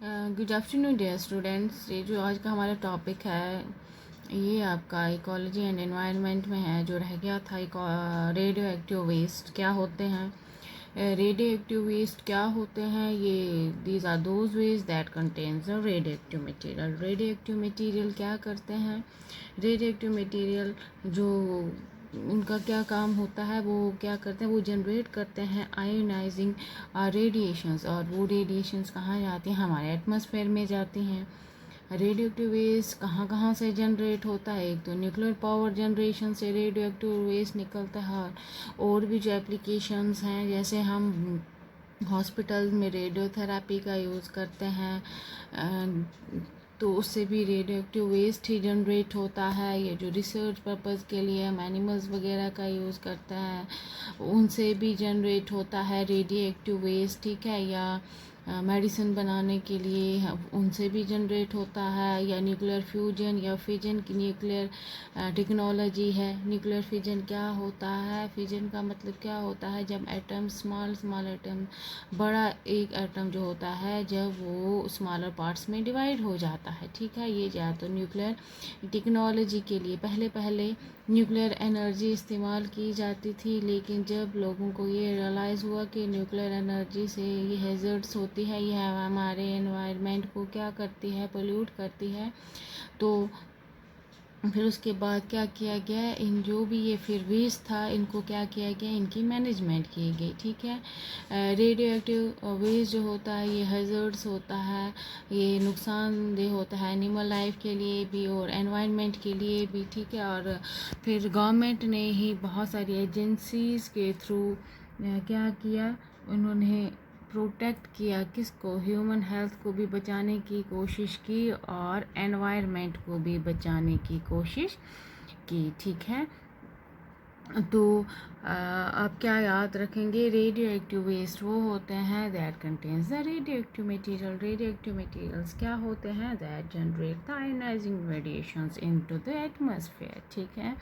Good afternoon dear students. ये जो आज का हमारा टॉपिक है ये आपका इकोलॉजी एंड एनवायरनमेंट में है, जो रह गया था। रेडियो एक्टिव वेस्ट क्या होते हैं, रेडियो एक्टिव वेस्ट क्या होते हैं, ये दीज आर दोज वेज that contains the radio active material. Radio active material क्या करते हैं, रेडियो एक्टिव मटेरियल जो उनका क्या काम होता है, वो क्या करते हैं, वो जनरेट करते हैं आयोनाइजिंग रेडिएशंस, और वो रेडिएशंस कहाँ जाती हैं, हमारे एटमॉस्फेयर में जाती हैं। रेडियो एक्टिव वेस्ट कहाँ कहाँ से जनरेट होता है, एक तो न्यूक्लियर पावर जनरेशन से रेडियो एक्टिव वेस्ट निकलता है, और भी जो एप्लीकेशंस हैं, जैसे हम हॉस्पिटल में रेडियोथेरेपी का यूज़ करते हैं, तो उससे भी रेडियो एक्टिव वेस्ट ही जनरेट होता है। ये जो रिसर्च पर्पज़ के लिए हम एनिमल्स वगैरह का यूज़ करते हैं, उनसे भी जनरेट होता है रेडियो एक्टिव वेस्ट, ठीक है। या मेडिसिन बनाने के लिए उनसे भी जनरेट होता है, या न्यूक्लियर फ्यूजन या फिजन की न्यूक्लियर टेक्नोलॉजी है। न्यूक्लियर फिजन क्या होता है, फिजन का मतलब क्या होता है, जब एटम स्मॉल एटम, बड़ा एक एटम जो होता है, जब वो स्मॉलर पार्ट्स में डिवाइड हो जाता है, ठीक है। ये या तो न्यूक्लियर टेक्नोलॉजी के लिए पहले न्यूक्लियर एनर्जी इस्तेमाल की जाती थी, लेकिन जब लोगों को ये रियलाइज़ हुआ कि न्यूक्लियर एनर्जी से ये हैज़र्ड्स होती है, ये हमारे एनवायरनमेंट को क्या करती है, पोल्यूट करती है, तो फिर उसके बाद क्या किया गया, इन जो भी ये फिर वेस्ट था, इनको क्या किया गया, इनकी मैनेजमेंट की गई, ठीक है। रेडियो एक्टिव वेस्ट जो होता है ये हैज़र्ड्स होता है, ये नुकसानदेह होता है एनिमल लाइफ के लिए भी और एनवायरनमेंट के लिए भी, ठीक है। और फिर गवर्नमेंट ने ही बहुत सारी एजेंसीज़ के थ्रू क्या किया, उन्होंने प्रोटेक्ट किया, किसको, ह्यूमन हेल्थ को भी बचाने की कोशिश की और एनवायरनमेंट को भी बचाने की कोशिश की, ठीक है। तो आप क्या याद रखेंगे, रेडियो एक्टिव वेस्ट वो होते हैं that contains the radio active material. Radio active materials क्या होते हैं, that generate the ionising radiations into the atmosphere, ठीक है।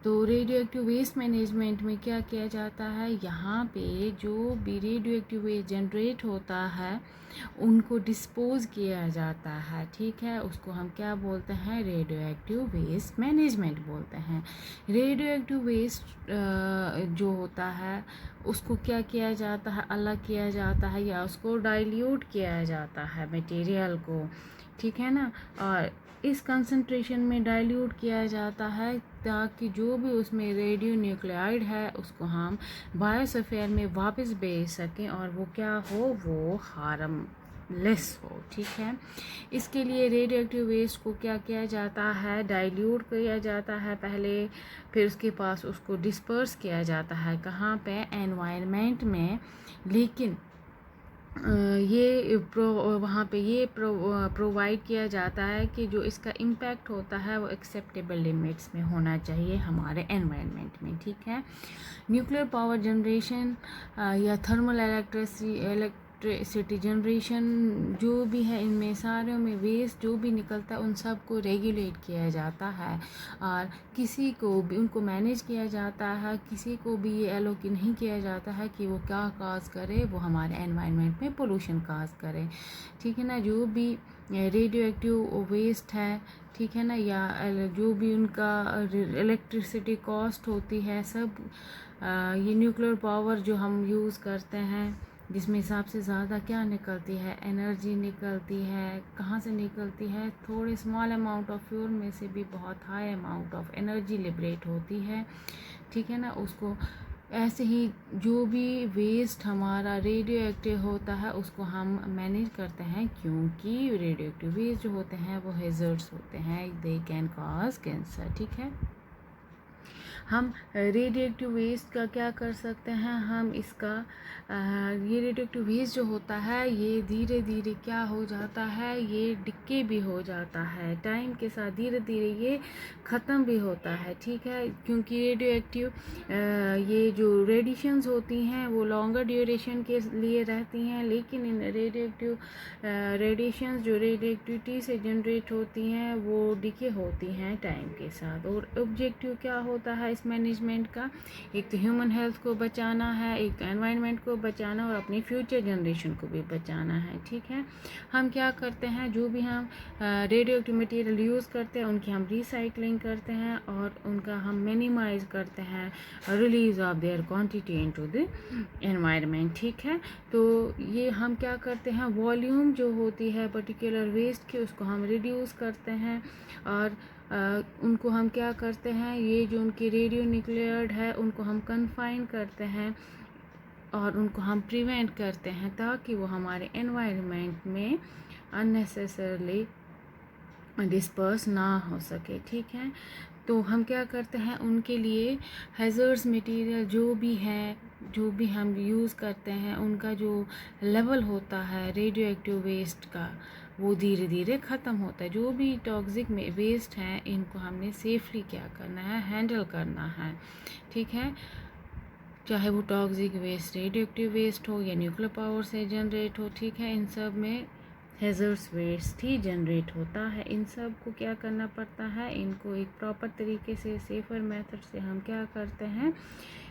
तो रेडियो एक्टिव वेस्ट मैनेजमेंट में क्या किया जाता है, यहाँ पे जो भी रेडियो एक्टिव वेस्ट जनरेट होता है उनको डिस्पोज किया जाता है, ठीक है। उसको हम क्या बोलते हैं, रेडियो एक्टिव वेस्ट मैनेजमेंट बोलते हैं। रेडियो एक्टिव वेस्ट जो होता है उसको क्या किया जाता है, अलग किया जाता है, या उसको डाइल्यूट किया जाता है मटेरियल को, ठीक है ना। और इस कंसंट्रेशन में डाइल्यूट किया जाता है ताकि जो भी उसमें रेडियो न्यूक्लियाइड है उसको हम बायोस्फीयर में वापस भेज सकें और वो क्या हो, वो हार्मलेस हो, ठीक है। इसके लिए रेडियो एक्टिव वेस्ट को क्या किया जाता है, डाइल्यूट किया जाता है पहले, फिर उसके पास उसको डिस्पर्स किया जाता है, कहाँ पे, एनवायरनमेंट में। लेकिन ये वहाँ पे ये प्रोवाइड किया जाता है कि जो इसका इम्पैक्ट होता है वो एक्सेप्टेबल लिमिट्स में होना चाहिए हमारे एनवायरनमेंट में, ठीक है। न्यूक्लियर पावर जनरेशन या थर्मल इलेक्ट्रिसिटी जनरेशन जो भी है, इनमें सारों में वेस्ट जो भी निकलता है उन सब को रेगुलेट किया जाता है, और किसी को भी उनको मैनेज किया जाता है, किसी को भी ये एलोकेट नहीं किया जाता है कि वो क्या काज करे, वो हमारे एनवायरनमेंट में पोल्यूशन काज करे, ठीक है ना। जो भी रेडियो एक्टिव वेस्ट है, ठीक है ना, या जो भी उनका इलेक्ट्रिसिटी कॉस्ट होती है, सब ये न्यूक्लियर पावर जो हम यूज़ करते हैं, जिसमें सबसे ज़्यादा क्या निकलती है, एनर्जी निकलती है, कहाँ से निकलती है, थोड़े स्मॉल अमाउंट ऑफ फ्यूल में से भी बहुत high amount of energy liberate होती है, ठीक है ना। उसको ऐसे ही जो भी वेस्ट हमारा रेडियो एक्टिव होता है उसको हम मैनेज करते हैं, क्योंकि रेडियो एक्टिव वेस्ट जो होते हैं वो हैज़र्ड्स होते हैं, दे कैन कॉज कैंसर, ठीक है। हम रेडियो एक्टिव वेस्ट का क्या कर सकते हैं, हम इसका ये रेडियो एक्टिव वेस्ट जो होता है ये धीरे धीरे क्या हो जाता है, ये डिके भी हो जाता है, टाइम के साथ धीरे धीरे ये ख़त्म भी होता है, ठीक है। क्योंकि रेडियो एक्टिव ये जो रेडिएशंस होती हैं वो लॉन्गर ड्यूरेशन के लिए रहती हैं, लेकिन इन रेडियो एक्टिव रेडिएशंस जो रेडियो एक्टिविटी से जनरेट होती हैं वो डिके होती हैं टाइम के साथ। और ऑब्जेक्टिव क्या होता है इस वेस्ट मैनेजमेंट का। एक तो ह्यूमन हेल्थ को बचाना है, एक तो एनवायरनमेंट को बचाना और अपनी फ्यूचर जनरेशन को भी बचाना है। ठीक है, हम क्या करते हैं, जो भी हम रेडियो एक्टिव मटीरियल यूज़ करते हैं उनकी हम रिसाइकलिंग करते हैं और उनका हम मिनिमाइज करते हैं release of their quantity into the environment. ठीक है, तो ये हम क्या करते हैं, वॉल्यूम जो होती है पर्टिकुलर वेस्ट की उसको हम रिड्यूस करते हैं और उनको हम क्या करते हैं, ये जो उनकी रेडियो न्यूक्लियर्ड है उनको हम कन्फाइन करते हैं और उनको हम प्रिवेंट करते हैं ताकि वो हमारे एनवायरनमेंट में अननेसेसरली डिस्पर्स ना हो सके। ठीक है, तो हम क्या करते हैं, उनके लिए हैज़र्ड्स मटेरियल जो भी हम यूज़ करते हैं उनका जो लेवल होता है रेडियो एक्टिव वेस्ट का वो धीरे धीरे ख़त्म होता है। जो भी टॉक्सिक में वेस्ट हैं इनको हमने सेफली क्या करना है, हैंडल करना है। ठीक है, चाहे वो toxic waste radio active waste हो या न्यूक्लियर पावर से जनरेट हो। ठीक है, इन सब में हैज़र्ड्स वेस्ट ही जनरेट होता है। इन सब को क्या करना पड़ता है, इनको एक प्रॉपर तरीके से सेफ़र मेथड से हम क्या करते हैं,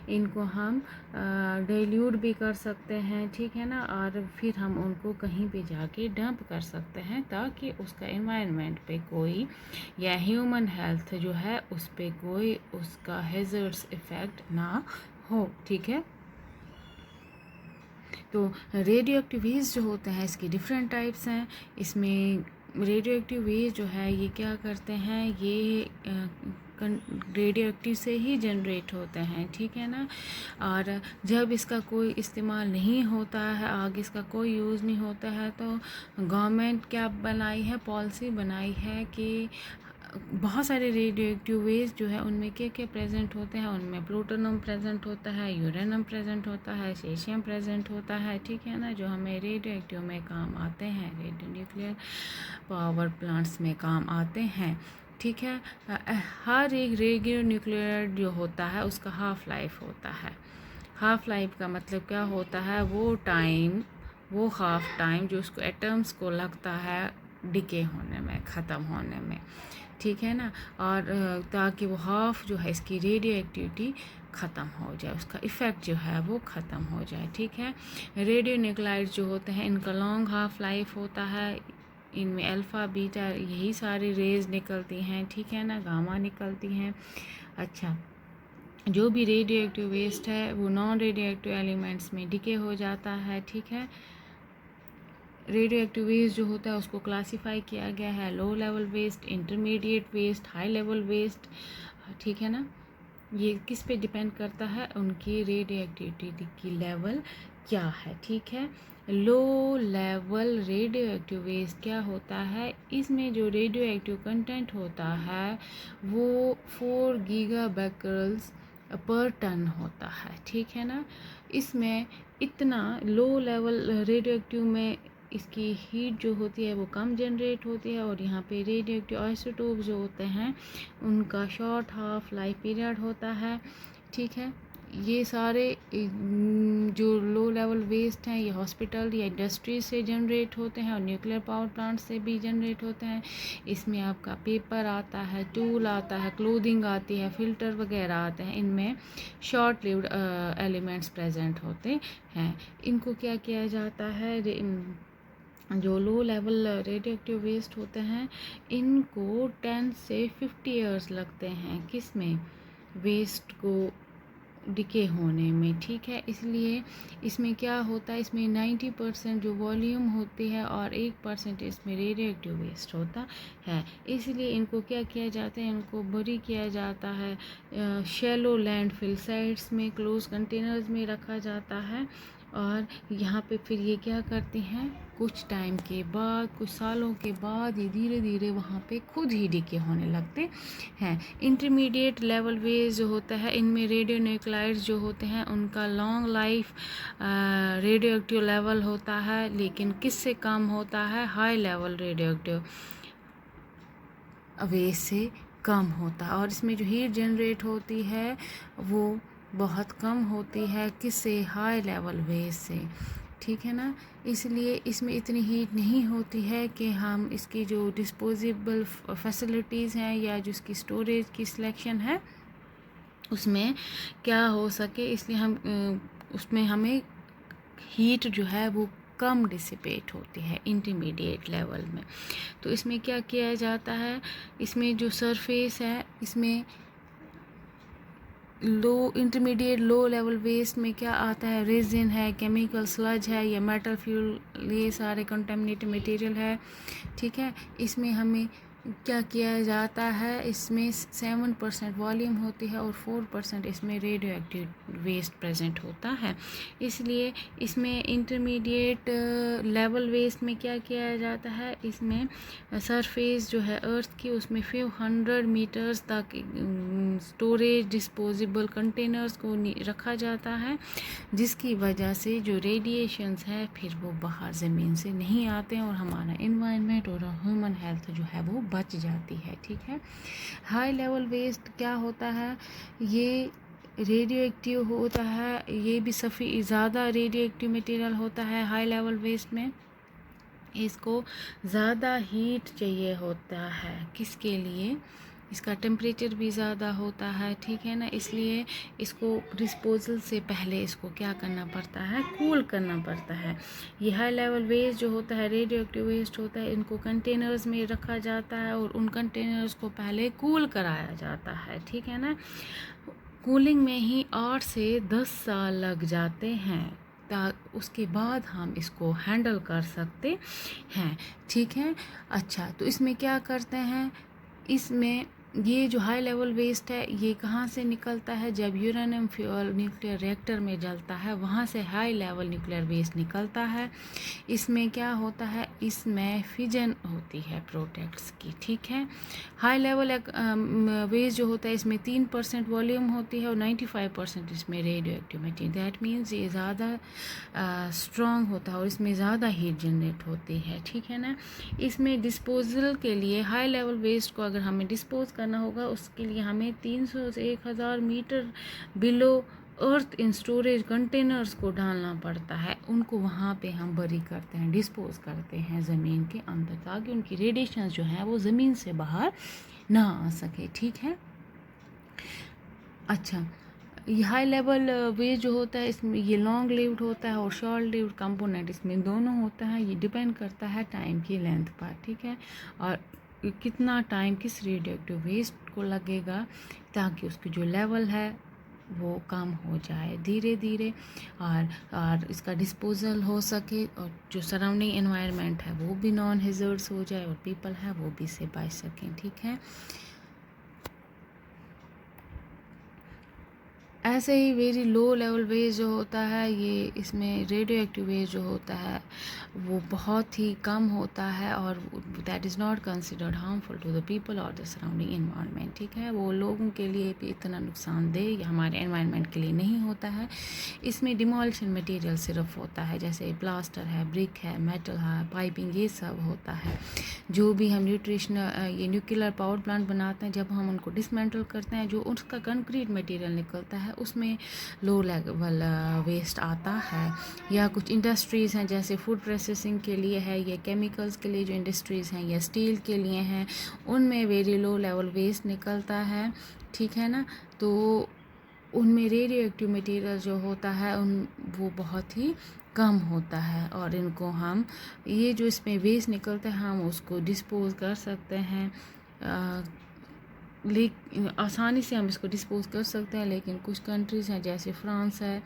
इनको हम डाइल्यूट भी कर सकते हैं। ठीक है ना, और फिर हम उनको कहीं पे जाके डंप कर सकते हैं ताकि उसका एनवायरनमेंट पे कोई या ह्यूमन हेल्थ जो है उस पे कोई उसका हैज़र्ड्स इफ़ेक्ट ना हो। ठीक है, तो रेडियो एक्टिव वेस्ट जो होते हैं इसके डिफरेंट टाइप्स हैं। इसमें रेडियो एक्टिव वेस्ट जो है ये क्या करते हैं, ये रेडियो एक्टिव से ही जनरेट होते हैं। ठीक है ना, और जब इसका कोई इस्तेमाल नहीं होता है, आगे इसका कोई यूज़ नहीं होता है, तो गवर्नमेंट क्या बनाई है, पॉलिसी बनाई है कि बहुत सारे रेडियो एक्टिव वेस्ट जो है उनमें क्या क्या प्रेजेंट होते हैं, उनमें प्लूटोनियम प्रेजेंट होता है, यूरेनियम प्रेजेंट होता है, सीशियम प्रेजेंट होता है। ठीक है ना, जो हमें रेडियो एक्टिव में काम आते हैं, रेडियो न्यूक्लियर पावर प्लांट्स में काम आते हैं। ठीक है, हर एक रेडियो न्यूक्लियर जो होता है उसका हाफ लाइफ होता है। हाफ लाइफ का मतलब क्या होता है, वो हाफ टाइम जो उसको एटम्स को लगता है डिके होने में, ख़त्म होने में। ठीक है ना, और ताकि वो हाफ जो है इसकी रेडियो एक्टिविटी ख़त्म हो जाए, उसका इफ़ेक्ट जो है वो ख़त्म हो जाए। ठीक है, रेडियो न्यूक्लाइड्स जो होते हैं इनका लॉन्ग हाफ लाइफ होता है, इनमें अल्फ़ा बीटा यही सारी रेज निकलती हैं। ठीक है ना, गामा निकलती हैं। अच्छा, जो भी रेडियो एक्टिव वेस्ट है वो नॉन रेडियो एक्टिव एलिमेंट्स में डिके हो जाता है। ठीक है, रेडियो एक्टिव वेस्ट जो होता है उसको क्लासिफाई किया गया है low level waste, intermediate waste, high level waste. ठीक है ना, ये किस पे डिपेंड करता है, उनकी रेडियो एक्टिविटी की लेवल क्या है। ठीक है, low level radio active waste क्या होता है, इसमें जो रेडियो एक्टिव कंटेंट होता है वो 4 गीगाबेकरल्स पर टन होता है। ठीक है ना, इसमें इतना लो लेवल रेडियो एक्टिव में इसकी हीट जो होती है वो कम जनरेट होती है और यहाँ पे रेडियो एक्टिव आइसोटोप जो होते हैं उनका शॉर्ट हाफ लाइफ पीरियड होता है। ठीक है, ये सारे जो लो लेवल वेस्ट हैं ये हॉस्पिटल या इंडस्ट्री से जनरेट होते हैं और न्यूक्लियर पावर प्लांट से भी जनरेट होते हैं। इसमें आपका पेपर आता है, टूल आता है, क्लोथिंग आती है, फ़िल्टर वगैरह आते हैं, इनमें शॉर्ट लिव्ड एलिमेंट्स प्रेजेंट होते हैं। इनको क्या किया जाता है, जो low level radio active waste होते हैं इनको 10 से 50 ईयर्स लगते हैं किस में, वेस्ट को डिके होने में। ठीक है, इसलिए इसमें क्या होता है, इसमें 90% जो वॉल्यूम होती है और 1% इसमें रेडियो एक्टिव वेस्ट होता है। इसलिए इनको क्या किया जाता है, इनको बरी किया जाता है, शैलो लैंडफिल साइट्स में क्लोज कंटेनर्स में रखा जाता है और यहाँ पे फिर ये क्या करते हैं, कुछ टाइम के बाद, कुछ सालों के बाद ये धीरे धीरे वहाँ पे खुद ही डिके होने लगते हैं। इंटरमीडिएट लेवल वेज जो होता है इनमें रेडियो न्यूक्लाइड्स जो होते हैं उनका long life radio active level होता है, लेकिन किससे कम होता है, high level radio active waste से कम होता है और इसमें जो हीट जनरेट होती है वो बहुत कम होती है, किससे, हाई लेवल वेज से। ठीक है ना, इसलिए इसमें इतनी हीट नहीं होती है कि हम इसकी जो डिस्पोजेबल फैसिलिटीज़ हैं या जो इसकी स्टोरेज की सिलेक्शन है उसमें क्या हो सके, इसलिए हम उसमें हमें हीट जो है वो कम डिसिपेट होती है इंटरमीडिएट लेवल में। तो इसमें क्या किया जाता है, इसमें जो सरफेस है इसमें इंटरमीडिएट लो लेवल वेस्ट में क्या आता है, रेजिन है, केमिकल स्लज है या मेटल फ्यूल, ये सारे कंटेमिनेटेड मटेरियल है। ठीक है, इसमें हमें क्या किया जाता है, इसमें 7% वॉल्यूम होती है और 4% इसमें रेडियो एक्टिव वेस्ट प्रेजेंट होता है। इसलिए इसमें इंटरमीडिएट लेवल वेस्ट में क्या किया जाता है, इसमें सरफेस जो है अर्थ की उसमें 500 मीटर्स तक स्टोरेज डिस्पोजेबल कंटेनर्स को रखा जाता है, जिसकी वजह से जो रेडिएशंस है फिर वो बाहर ज़मीन से नहीं आते हैं और हमारा इन्वायरमेंट और ह्यूमन हेल्थ जो है वो बच जाती है। ठीक है, हाई लेवल वेस्ट क्या होता है, ये रेडियो एक्टिव होता है, ये भी ज़्यादा रेडियो एक्टिव मटेरियल होता है हाई लेवल वेस्ट में। इसको ज़्यादा हीट चाहिए होता है, किसके लिए, इसका टेम्परेचर भी ज़्यादा होता है। ठीक है ना, इसलिए इसको डिस्पोजल से पहले इसको क्या करना पड़ता है, कूल करना पड़ता है। ये हाई लेवल वेस्ट जो होता है, रेडियो एक्टिव वेस्ट होता है, इनको कंटेनर्स में रखा जाता है और उन कंटेनर्स को पहले कूल कराया जाता है। ठीक है ना, कूलिंग में ही 8 से 10 साल लग जाते हैं, उसके बाद हम इसको हैंडल कर सकते हैं। ठीक है, अच्छा तो इसमें क्या करते हैं, इसमें ये जो हाई लेवल वेस्ट है ये कहाँ से निकलता है, जब यूरेनियम फ्यूल न्यूक्लियर रिएक्टर में जलता है वहाँ से हाई लेवल न्यूक्लियर वेस्ट निकलता है। इसमें क्या होता है, इसमें फिजन होती है प्रोडक्ट्स की। ठीक है, हाई लेवल वेस्ट जो होता है इसमें 3% वॉल्यूम होती है और 95% इसमें radio active material, that means ये ज़्यादा स्ट्रॉन्ग होता है और इसमें ज़्यादा हीट जनरेट होती है। ठीक है ना, इसमें डिस्पोजल के लिए हाई लेवल वेस्ट को अगर हमें डिस्पोज करना होगा उसके लिए हमें 300 से 1000 metre below earth in storage containers को डालना पड़ता है, उनको वहाँ पे हम बरी करते हैं, डिस्पोज करते हैं ज़मीन के अंदर, ताकि उनकी रेडिएशन जो है वो ज़मीन से बाहर ना आ सके। ठीक है, अच्छा ये हाई लेवल वेस्ट जो होता है इसमें ये लॉन्ग लिव्ड होता है और शॉर्ट लिव्ड कंपोनेंट इसमें दोनों होता है, ये डिपेंड करता है टाइम की लेंथ पर। ठीक है, और कितना टाइम किस रेडियो एक्टिव वेस्ट को लगेगा ताकि उसकी जो लेवल है वो कम हो जाए धीरे धीरे और इसका डिस्पोजल हो सके और जो सराउंडिंग एनवायरनमेंट है वो भी नॉन हेजर्ड्स हो जाए और पीपल है वो भी से बच सकें। ठीक है, ऐसे ही वेरी लो लेवल वेस्ट जो होता है ये इसमें रेडियो एक्टिव वेस्ट जो होता है वो बहुत ही कम होता है और that is not considered harmful to the people और द सराउंडिंग एनवायरनमेंट। ठीक है, वो लोगों के लिए भी इतना नुकसानदेह हमारे एनवायरनमेंट के लिए नहीं होता है। इसमें डिमोलिशन मटेरियल सिर्फ होता है, जैसे प्लास्टर है, ब्रिक है, मेटल है, पाइपिंग, ये सब होता है। जो भी हम ये न्यूक्लियर पावर प्लांट बनाते हैं, जब हम उनको डिसमेंटल करते हैं जो उसका कंक्रीट मटेरियल निकलता है उसमें लो लेवल वेस्ट आता है। या कुछ इंडस्ट्रीज़ हैं जैसे फूड प्रोसेसिंग के लिए है या केमिकल्स के लिए जो इंडस्ट्रीज़ हैं या स्टील के लिए हैं, उनमें वेरी लो लेवल वेस्ट निकलता है। ठीक है ना, तो उनमें रेडियो एक्टिव मटेरियल जो होता है वो बहुत ही कम होता है और इनको हम ये जो इसमें वेस्ट निकलता है हम उसको डिस्पोज कर सकते हैं, आसानी से हम इसको डिस्पोज कर सकते हैं। लेकिन कुछ कंट्रीज़ हैं जैसे फ्रांस है,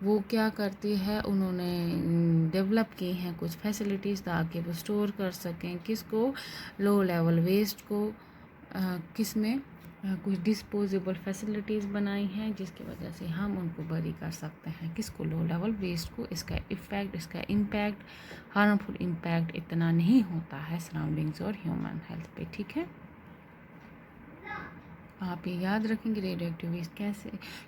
वो क्या करती है, उन्होंने डेवलप की हैं कुछ फैसिलिटीज़ ताकि वो स्टोर कर सकें किसको, लो लेवल वेस्ट को, किस में कुछ डिस्पोजेबल फैसिलिटीज़ बनाई हैं जिसकी वजह से हम उनको बरी कर सकते हैं किसको, लो लेवल वेस्ट को। इसका इम्पैक्ट हार्मफुल इम्पैक्ट इतना नहीं होता है सराउंडिंग्स और ह्यूमन हेल्थ पे। ठीक है, आप ये याद रखेंगे रेडियो एक्टिव वेस्ट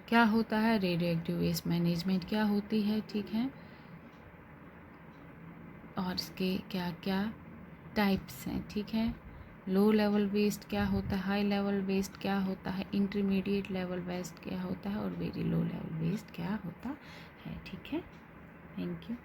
क्या होता है, रेडियो एक्टिव वेस्ट मैनेजमेंट क्या होती है। ठीक है, और इसके क्या क्या टाइप्स हैं। ठीक है, लो लेवल वेस्ट क्या होता है, हाई लेवल वेस्ट क्या होता है, इंटरमीडिएट लेवल वेस्ट क्या होता है और वेरी लो लेवल वेस्ट क्या होता है। ठीक है, थैंक यू।